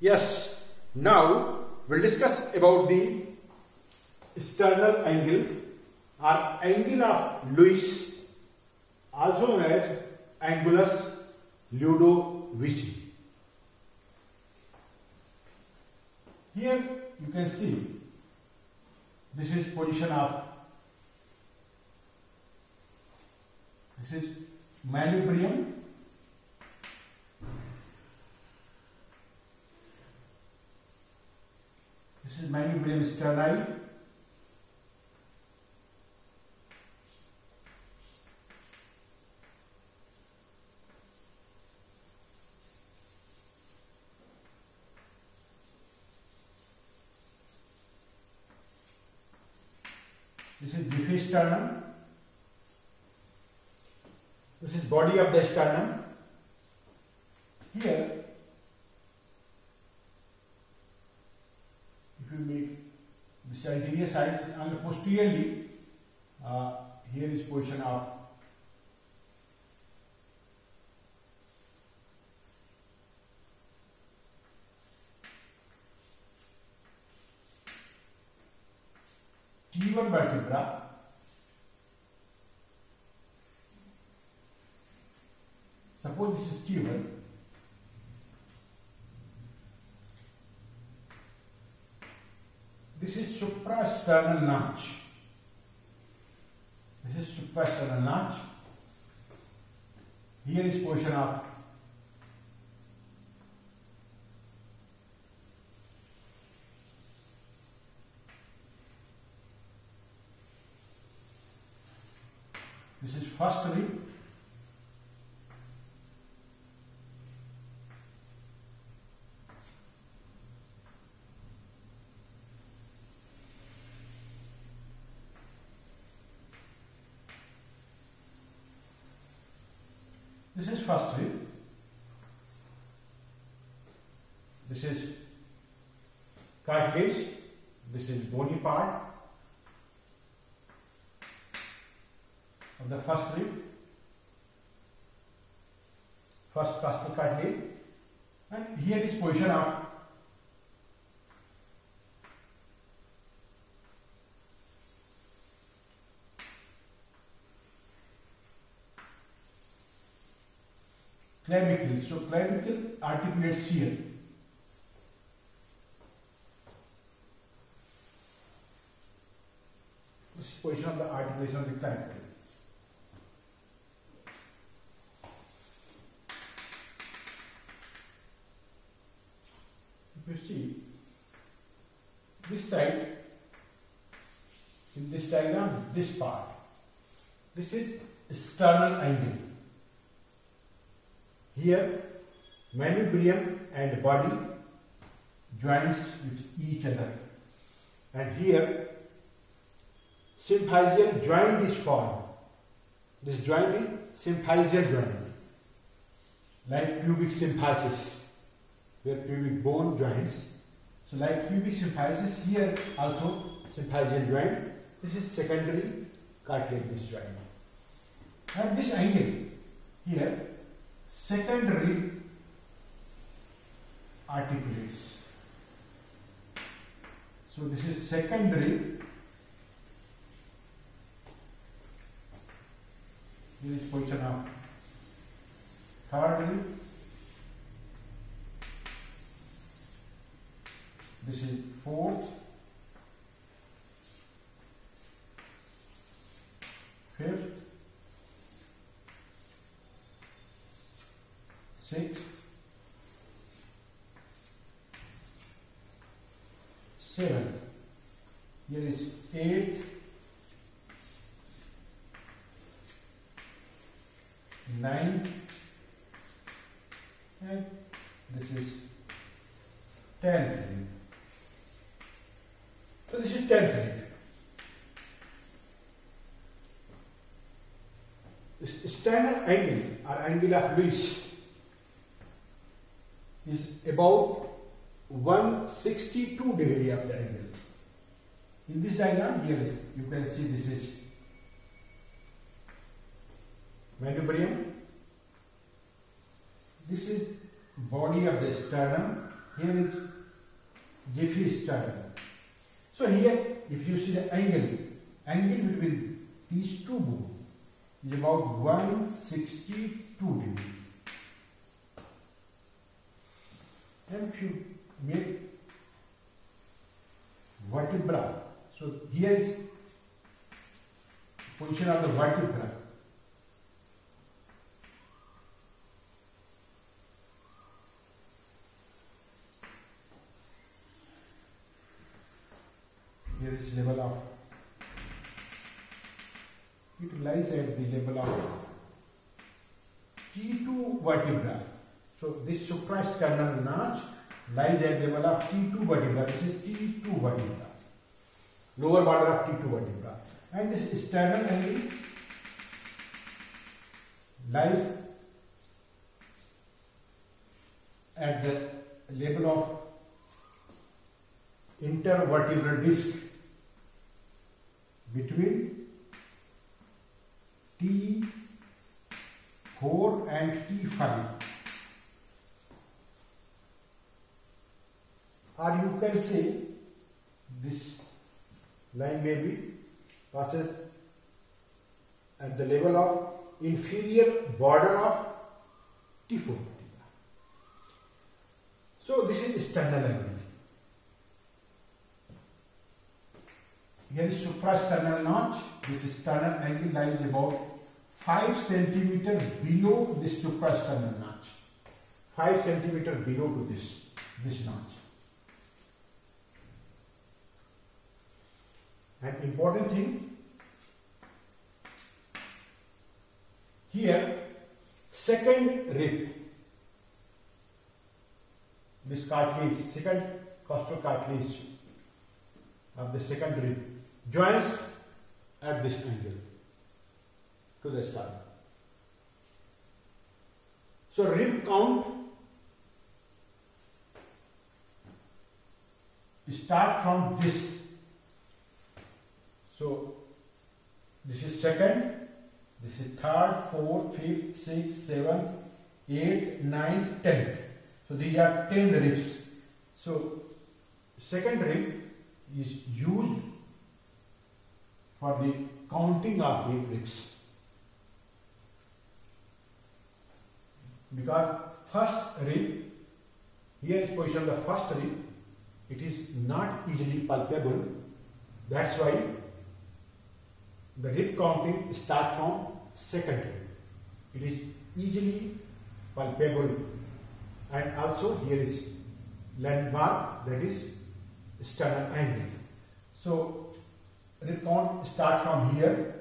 Yes, now we'll discuss about the sternal angle or angle of Lewis, also known as angulus Ludovici. Here you can see this is position of manubrium. This is manubrium sterni. This is Giffey sternum. This is body of the sternum. Here, if you make this anterior side and posteriorly, here is position of T1 vertebra. Suppose this is T1. This is suprasternal notch. This is suprasternal notch. Here is position of this is first rib. This is first rib. This is cartilage. This is bony part of the first rib, first costal cartilage, and here is position of clavicle. So clavicle articulates here. This is position of the articulation of the clavicle. If you see this side in this diagram, this part, this is sternal angle. Here manubrium and body joins with each other, and here symphysial joint is formed. This joint is symphysial joint, like pubic symphysis, where pubic bone joins. So like pubic symphysis, here also symphysial joint. This is secondary cartilaginous joint. At this angle here, secondary articulates. So this is secondary. Here is position of third rib. This is fourth, fifth, sixth, seventh. Here is eighth, ninth, and this is 10th. So this is 10th. This sternal angle or angle of Lewis is about 162 degree of the angle. In this diagram here you can see this is manubrium. This is body of the sternum. here is Jeffrey sternum. So here, if you see the angle between these two bones is about 162 degree. And if you make vertebra, so here is position of the vertebra. Here is level of, it lies at the level of T2 vertebra. So this suprasternal notch lies at the level of T2 vertebra. This is T2 vertebra, lower border of T2 vertebra. And this sternal angle lies at the level of intervertebral disc between T4 and T5, or you can say this line may be passes at the level of inferior border of T4 vertebra. So this is sternal angle. Here is suprasternal notch. This sternal angle lies about 5 cm below this suprasternal notch. 5 cm below to this notch. An important thing here, second rib, this cartilage, second costal cartilage of the second rib joins at this angle to the sternum. So rib count start from this. So this is second, this is third, fourth, fifth, sixth, seventh, eighth, ninth, 10th. So these are 10 ribs. So second rib is used for the counting of the ribs, because first rib, here is position of the first rib, it is not easily palpable. That's why the rib counting starts from second rib. It is easily palpable, and also here is landmark, that is sternal angle. So rib count start from here,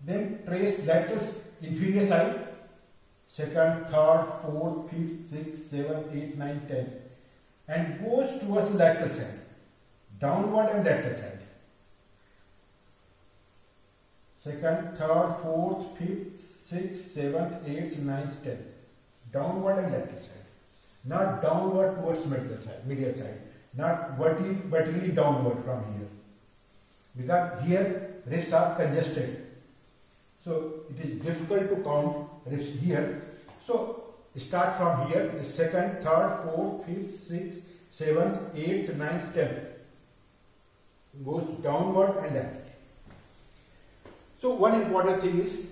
then trace lateral inferior side, second, third, fourth, fifth, sixth, seventh, eighth, ninth, 10th, and goes towards the lateral side, downward and lateral side. Second, third, fourth, fifth, sixth, seventh, eighth, ninth, 10th, downward and lateral side. Not downward towards medial side, not vertically downward from here, because here ribs are congested. So it is difficult to count ribs here. So start from here, the second, third, fourth, fifth, sixth, seventh, eighth, ninth, 10th, goes downward and lateral. So one important thing is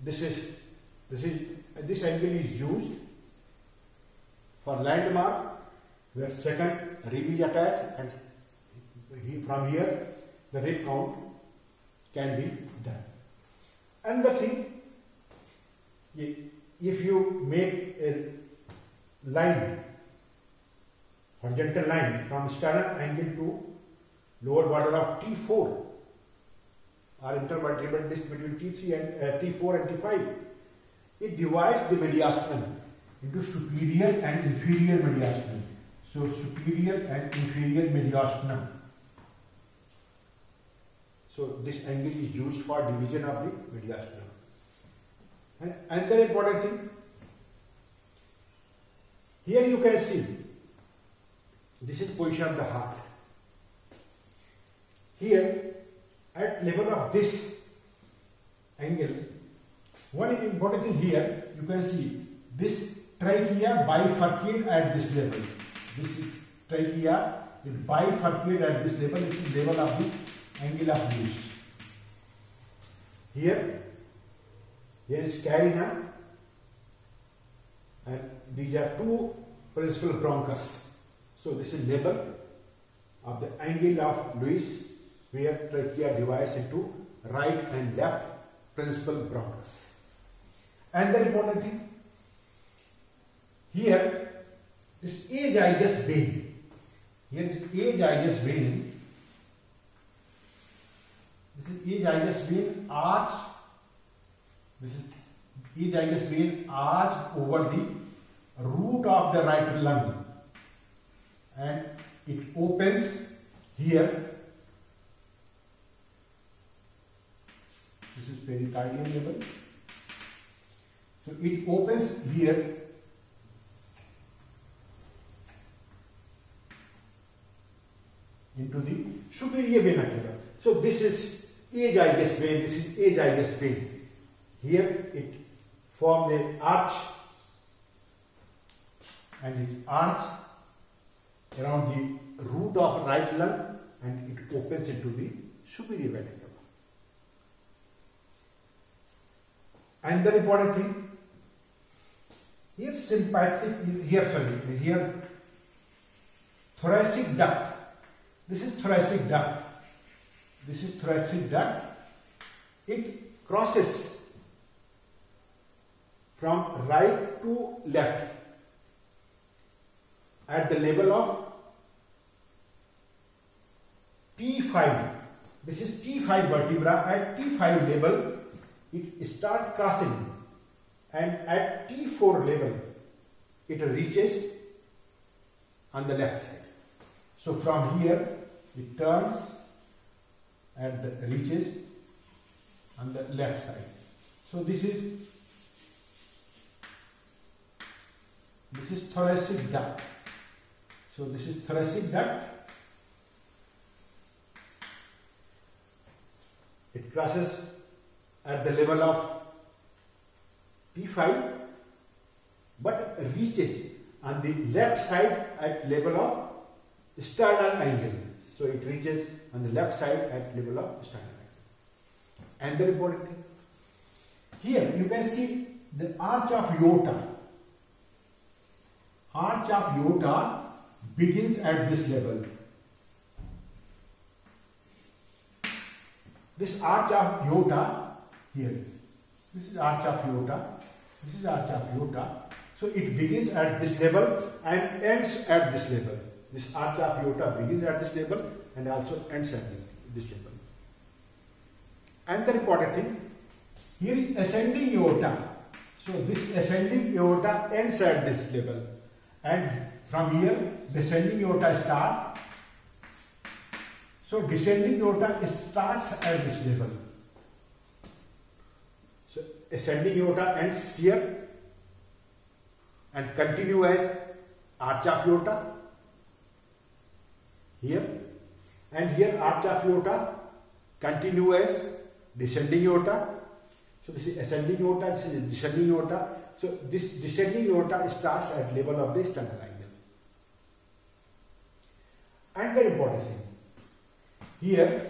this angle is used for landmark, where second rib is attached, and from here the rib count can be done. Another thing, if you make a line, horizontal line from sternal angle to lower border of T4 or intervertebral disc between T3 and T4 and T5, it divides the mediastinum into superior and inferior mediastinum. So superior and inferior mediastinum. So this angle is used for division of the mediastinum. And another important thing, here you can see this is position of the heart. Here at level of this angle, one important thing here, you can see this trachea bifurcate at this level. This is trachea, it bifurcate at this level. This is level of the angle of Lewis. Here is carina, and these are two principal bronchus. So this is level of the angle of Lewis, where trachea divides into right and left principal bronchus. And the important thing, here this azygous vein, here is azygous vein, this is azygous vein arched, this is azygous vein arched over the root of the right lung, and it opens here. This is pericardial level. So it opens here into the superior vena cava. So this is azygous vein, this is azygous vein. Here it forms the arch, and it arch around the root of right lung, and it opens into the superior vena cava. And the important thing, here sympathetic, here thoracic duct. This is thoracic duct. This is thoracic duct. It crosses from right to left at the level of T5. This is T5 vertebra. At T5 level, it starts crossing, and at T4 level, it reaches on the left side. So from here, it turns and reaches on the left side. So this is thoracic duct. So this is thoracic duct. It crosses at the level of T5, but reaches on the left side at level of sternal angle. So it reaches on the left side at level of sternal angle. And the important thing, here you can see the arch of aorta. Arch of aorta begins at this level. This arch of aorta here, this is arch of aorta, this is arch of aorta. So it begins at this level and ends at this level. This arch of aorta begins at this level and also ends at this level. And the important thing, here is ascending aorta. So this ascending aorta ends at this level, and from here descending aorta starts. So descending aorta starts at this level. So ascending aorta ends here and continue as arch of aorta here, and here arch of aorta continue as descending aorta. So this is ascending aorta, this is descending aorta. So this descending aorta starts at level of the sternal angle. And very important thing, here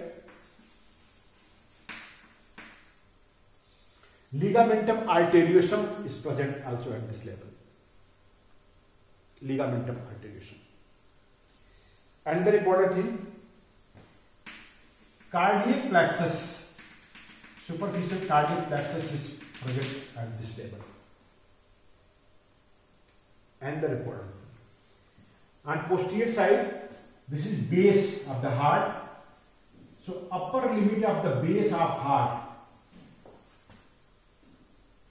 ligamentum arteriosum is present also at this level. Ligamentum arteriosum. And the important thing, cardiac plexus, superficial cardiac plexus is present at this level. And the important thing, on posterior side, this is base of the heart. So upper limit of the base of heart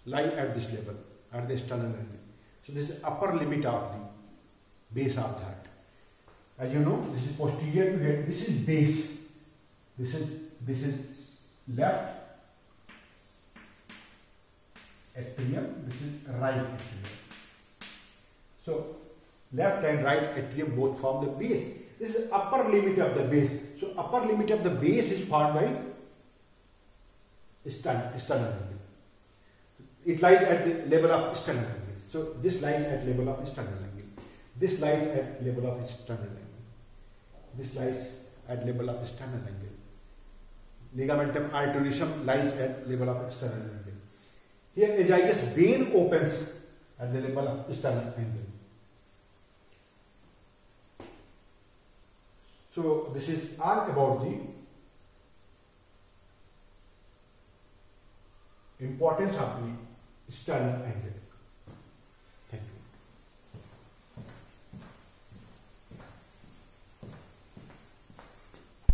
lie at this level, at the sternal angle. So this is upper limit of the base of the heart. As you know, this is posterior to head, this is base, this is left atrium, this is right atrium. So left and right atrium both form the base. This is upper limit of the base. So upper limit of the base is formed by sternal angle. It lies at the level of sternal angle. So this lies at level of sternal angle. This lies at level of sternal angle. This lies at level of sternal angle. Ligamentum arteriosus lies at level of sternal angle. Here azygous vein opens at the level of sternal angle. So this is all about the importance of the sternal angle.